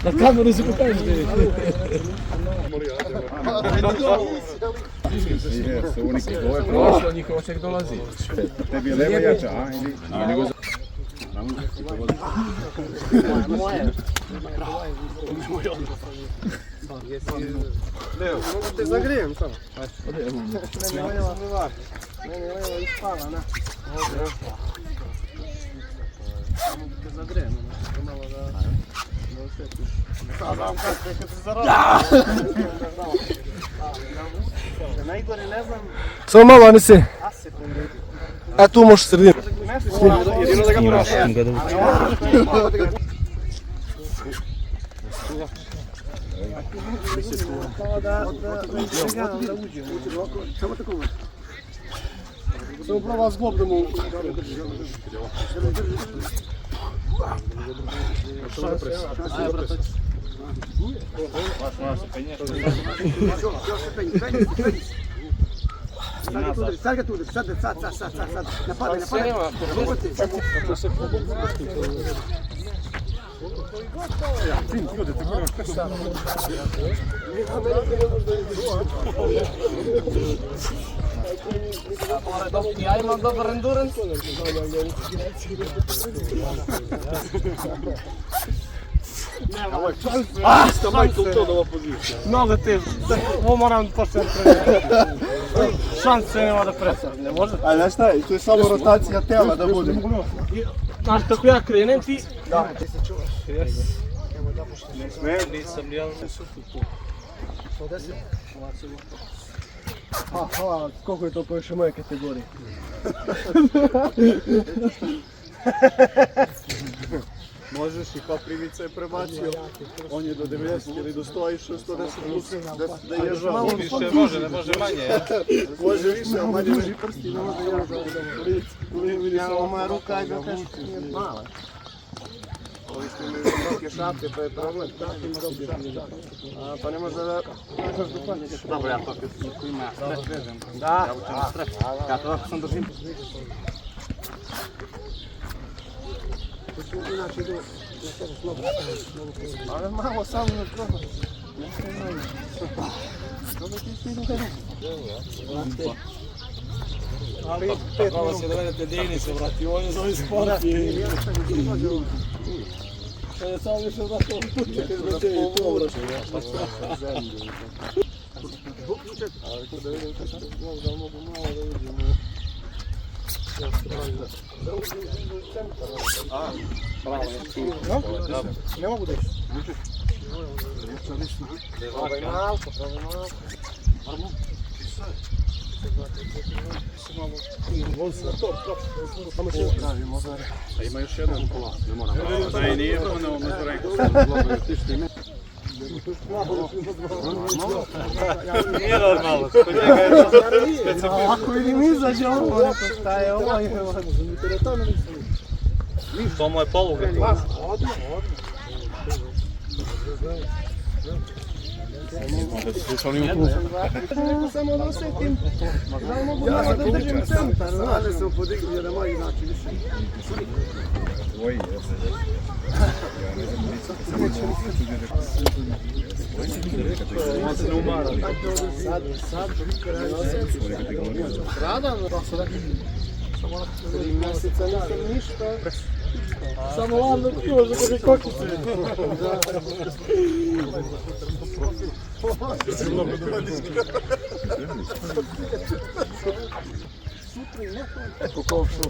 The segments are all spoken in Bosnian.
Na kameru si pokažeš. Ovo njihovo ček dolazi. Tebi je leva jača, a? Ili Moje. Te zagrijem samo. Meni leva ispala, ne? Samo te zagrijem, malo da osjetiš. Sad znam kad se zarodim. Najgore ne znam... Samo malo, a ne si. A sekunde. A tu možeš sredinu. Jedino da ga prošao. Kao da uđe. Samo tako može. Samo prava zglob da mu... Sad ga tu, sad, napadaj. Ja imam dobar endurance. Mnogo te, ovo moram početi trenirati. Šanse nema da presadim, ne može? A znaš šta, to je samo rotacija tela da bude. Znaš kako ja krenem ti? Da. Ti se čuvaš. Nisam jel. Hvala, koliko je to po još moje kategorije? Možeš i Koprivica je prebacio, on je do 90 ili do 100 išao 110 plus da je ježao. Više može, ne može manje. Može više, a manje veži prsti, ne može ježao. Ovo moja ruka, ajde da kažeš, nije mala. Ovi smo imali visoke šape, pa je problem. Pa ne može da... Dobro, ja to kad ima stres vežem. Da, ja učem stres. Ja to ako sam držim. Inače idu na sebe slobo. Ali malo samo na krono. Ali 5 minuta. Pravo se dovedete Denice, vrati, on je zove sport. Kada samo više vrati ovo puće, kada će i povraću. Ali kada da vidim kada možda mogu malo da vidimo. Pravo je tu. Ne mogu da ići. Probaj malko. A ima još jedan kola, ne moram. Da i nije ono Mazarenko. Nije normalno. Ako vidim izađe ovo, šta je ovo? To mu je poluga. Samo da osjetim, da mogu malo da držim centar. Znali sam podigli da moji znači više. Tvoji, jesu. Ja ne znam, Radan, samo 3 mjeseca nisam ništa. Samo ladno pivo za tebi kokice. Eko kovšu.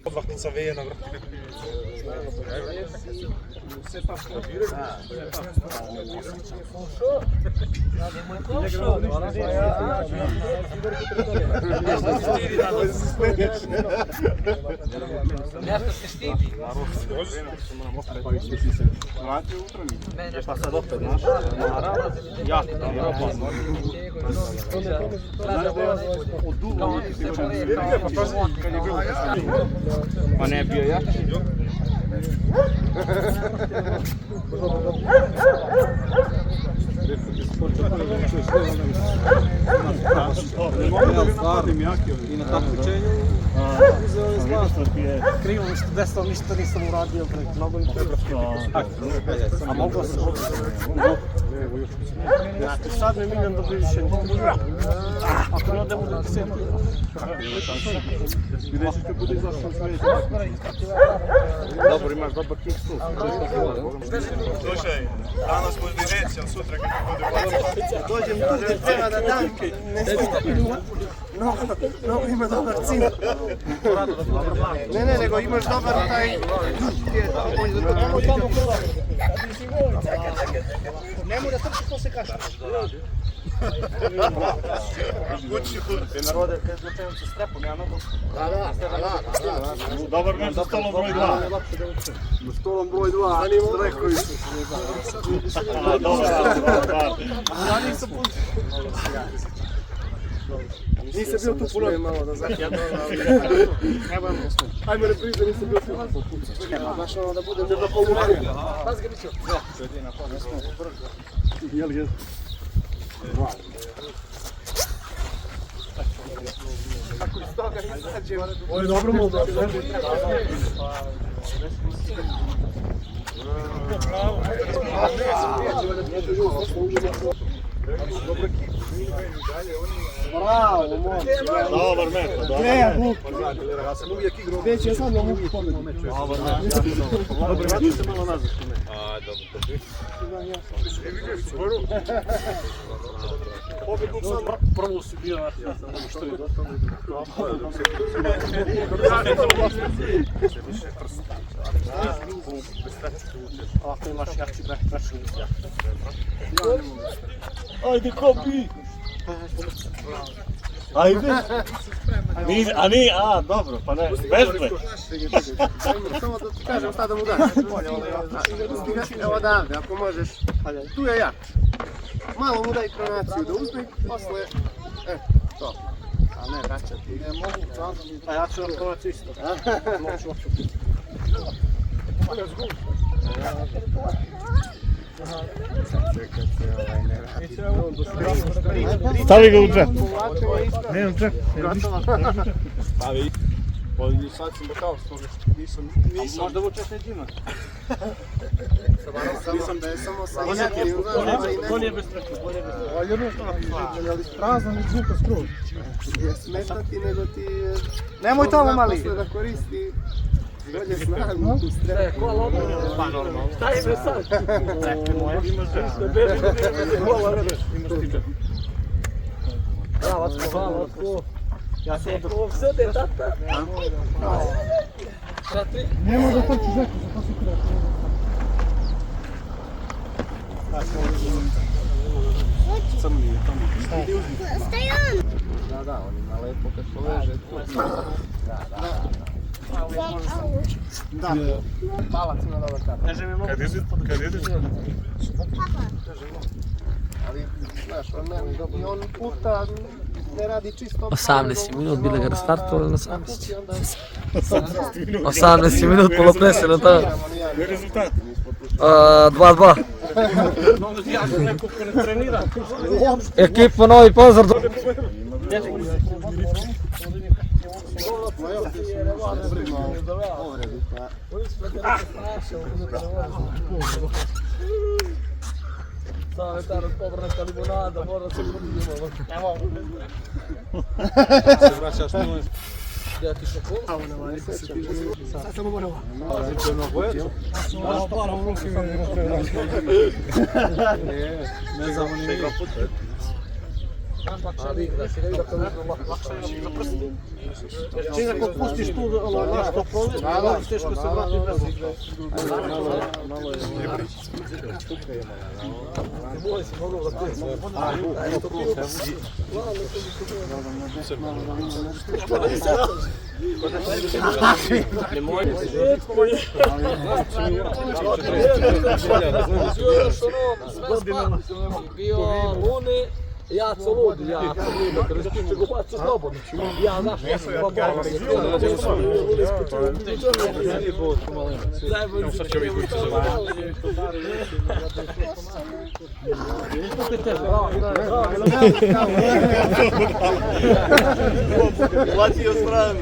Odvahnica vena, Nešto se štiti. Pa sad opet, znaš, jako dobro. Pa ne bio ja. I na takmičenju uzeo je zlato. Krivo mi što desno ništa nisam uradio, mnogo mi treba. A moglo se ovo. Sad me Miljan dobije više. Ako ne odemo do 10. Vidjet ćete bude izašao svijet. Dobro, imaš dobar kick tu. Slušaj, danas možda i neće, ali sutra kad ti bude vlada. Dođem tu, treba da dam. Ne smije. No, ima dobar cilj. Ne, nego imaš dobar taj... Nemoj da trči ko se kaša. Ti narode, kad zvučajem se strepom, ja nogu. Da. Dobar meč za stolom broj 2. Na stolom broj 2, strekovi su. Ja nisam put. Nisam bio tu puno. Ajme reprize, nisam bio tu. Baš ono da budem za poluvreme. Pas ga biću. Jel. Ako iz toga izađem... Ovo je dobro mu da... Bravo, moć. Dobar meč. Greja, Vuk. Ja sam uvijek igrao. Već je sad na Vuku pobjedu. Dobar meč. Dobro, vratim se malo nazad. Pobjednik sam prvo si bio, ja sam ono što je dosta. Ako imaš jači back pressure, Ajde, kopi! Ajde! Dobro, pa ne, vežbe! samo da ti kažem šta da mu daš. Evo odavde, ako možeš. Tu je jak. Malo mu daj kronaciju da uzme, posle... to. A ne, vraćati. Ne mogu, a ja ću vam kronaciju isto. Stavi ga u džep. Ne, u džep. Stavi. Sad sam bakao, nisam... Možda vučeš neđima. Nisam da je samo sa... Bolje bez treću, bolje bez treću. Ali prazan i zvuka skroz. Je smetati nego ti... Nemoj tamo mali. Posle da koristi... Bolje snagu tu streku. Pa normalno. Šta je bre sad? Čekaj moja. Imaš džep. Imaš ti džep. Bravo, ja sam ovo sede, tata. Četiri. Nemo da trčiš neko, za to si kreći. Crni je tamo. Da, on ima lepo kad poveže. Da. Palac ima dobar kata. Neže mi mogu. Kad ideš? Ali, znaš, i on puta ne radi čisto... 18 minut, bili ga restartovali na 18. 18 minut, polopreseno to. Koji rezultat? 2-2. Ja sam neko ko ne trenira. Ekipa Novi Pazar. Sanitárno povrneka limonada, mora se podijemo. Ne mogu. Se vraćaš miloj. Gdje ti šokol? Sad samo moramo. Pazite na bojecu. Hvala u ruke. Ne znamo ni njega puta. A vidi da si da to lakše za prsti. Jer čim ako pustiš tu nešto prole, teško se vrati bez igre. Malo je Boj se mogao da pije. Bio Luni, Ja co ludi, ja apsolutno, kada stiče go baci slobodno. Ja znaš, ja sam pa boga. Sad će ovi koji su zavljeni. Plaćio stranu.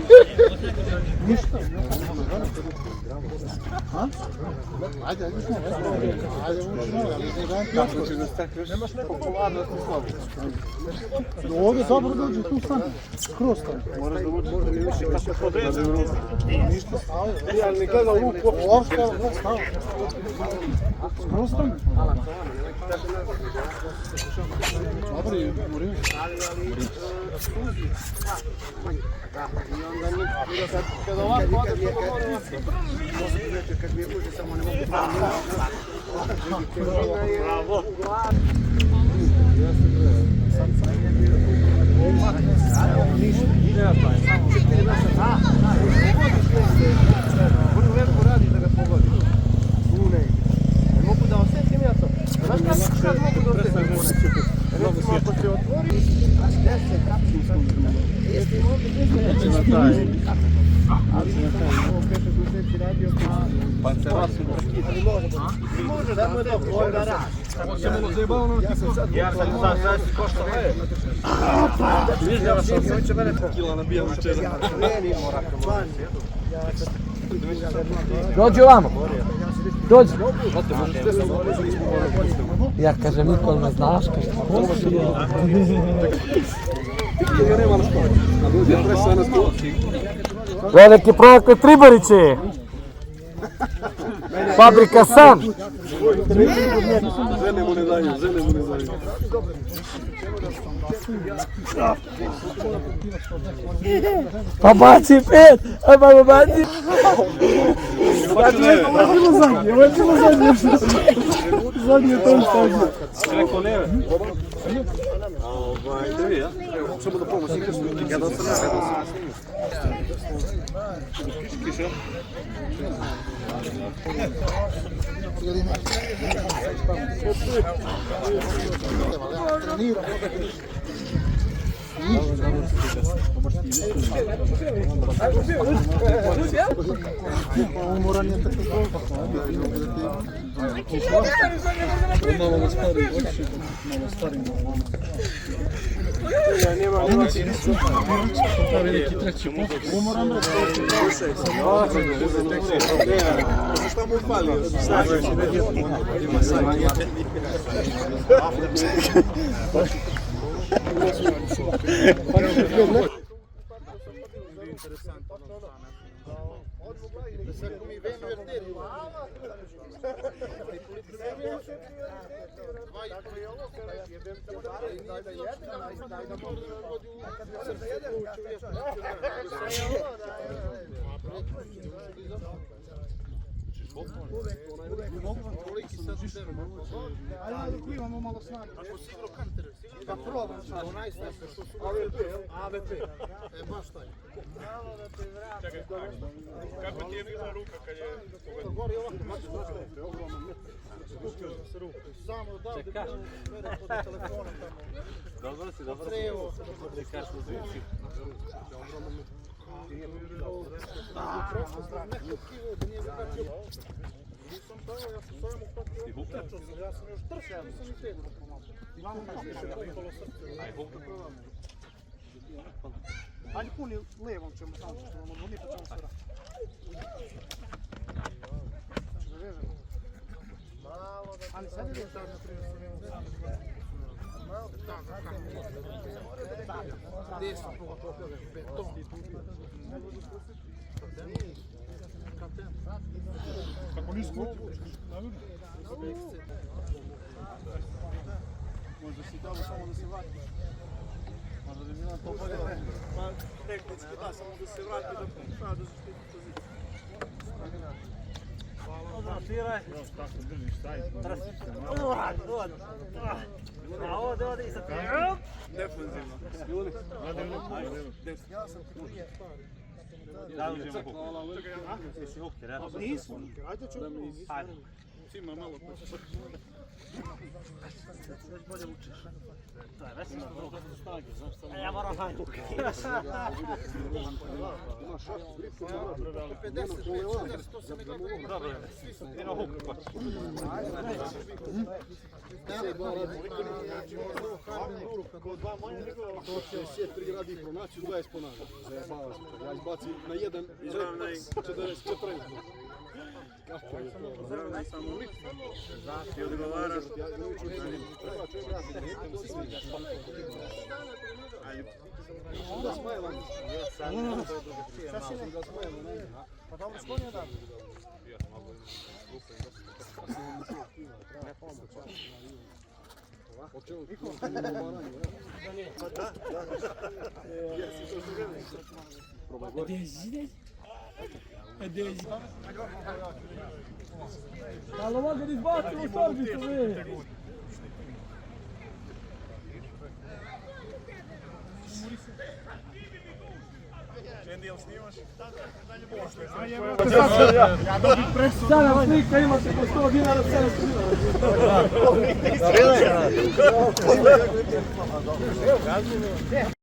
Nemaš neku polarnosti slobodno. Ovdje dobro dođe, tu stane. Skroz stane. Moraš da možda mi više kako podreći. Ja ne gledam luk, uopšte ne stane. Skroz stane. Dobro je, morim. I onda kad ovako ode, to moram vas kad mi je uđe, samo ne mogu Bravo. Vrlo lepo radi da ga pogodi. Ne mogu da osjetim ja to. Znaš kad mogu da osjetim? Recimo ako se otvori, 10 kapsula sam jeste im ovdje 10 kapsula. Ali sam ovo pešak u sebi radio. Pa se vas ubrskiti. Ali može da mu je dobro, ovo je da radi. Ja sam sad košta me. Viš da vas sam kila nabijam večera. Dođi ovamo. Dođi. Ja kažem, Nikol me znaš, veliki projekat Tribarići. Fabrika San. Žene mu ne daju, žene mu ne daju. Pa baci 5, a pa baci. Ovo je bilo zadnje. Zadnje to stavio. Rekao neve. Tebi, ja? Samo da pomoći, gledao sam ja, gledao sam. Kiša? Umoran je tako malo stari, oči, malo stari. Pravi neki treći umoran je. Šta mu falio? Ajde, imamo malo snage. Pa probam sad, najsnažnije što su AVP. Baš taj. Kako ti je bila ruka kad je pogodio? Gori ovako, to je ogroman met. Spustio sam se ruku. Samo da bi gledam kod telefona tamo. Dobro si, dobro si. Trevo. Čekaš u zvici. Ogroman met. Prošlo sam neko kivo da nije zakačio. Nisam to, ja sam s ovim uklopio. Ja sam još tršao, nisam ni tedu da pomalo. Imamo kako se pripalo srce. Ajde puni levom ćemo samo što ćemo odvodni pa ćemo se raditi. Da vežemo. Ali sad je da na primjer desno pogotovo beton. Kako nismo? Možda si dao samo da se vrati. Možda bi mi na to bolje. Pa tehnički da, samo da se vrati da pokušava da zaštiti poziciju. Hvala. Sviraj. Tako držiš, staviš. A ovdje i sad. Defensivno. Ja sam prije stvari. Da uđemo kuku. Jesi hukter, ja? Nismo, ajde ćemo. Ajde. Cima malo pa će Ja moram hajdu. To će sve 3 radi pronaciju, 20 ponavlja. Zajebava se. Ja izbacim na jedan 44. Kako je to? Zdravljaj samo ti odgovaraš. Ajde. Da smajevam. Pa dobro, sklonio da. Ali ovako kad izbacimo sorbicu, vidi. Čendi, jel snimaš? Sada slika imate po 100 dinara, 700 dinara.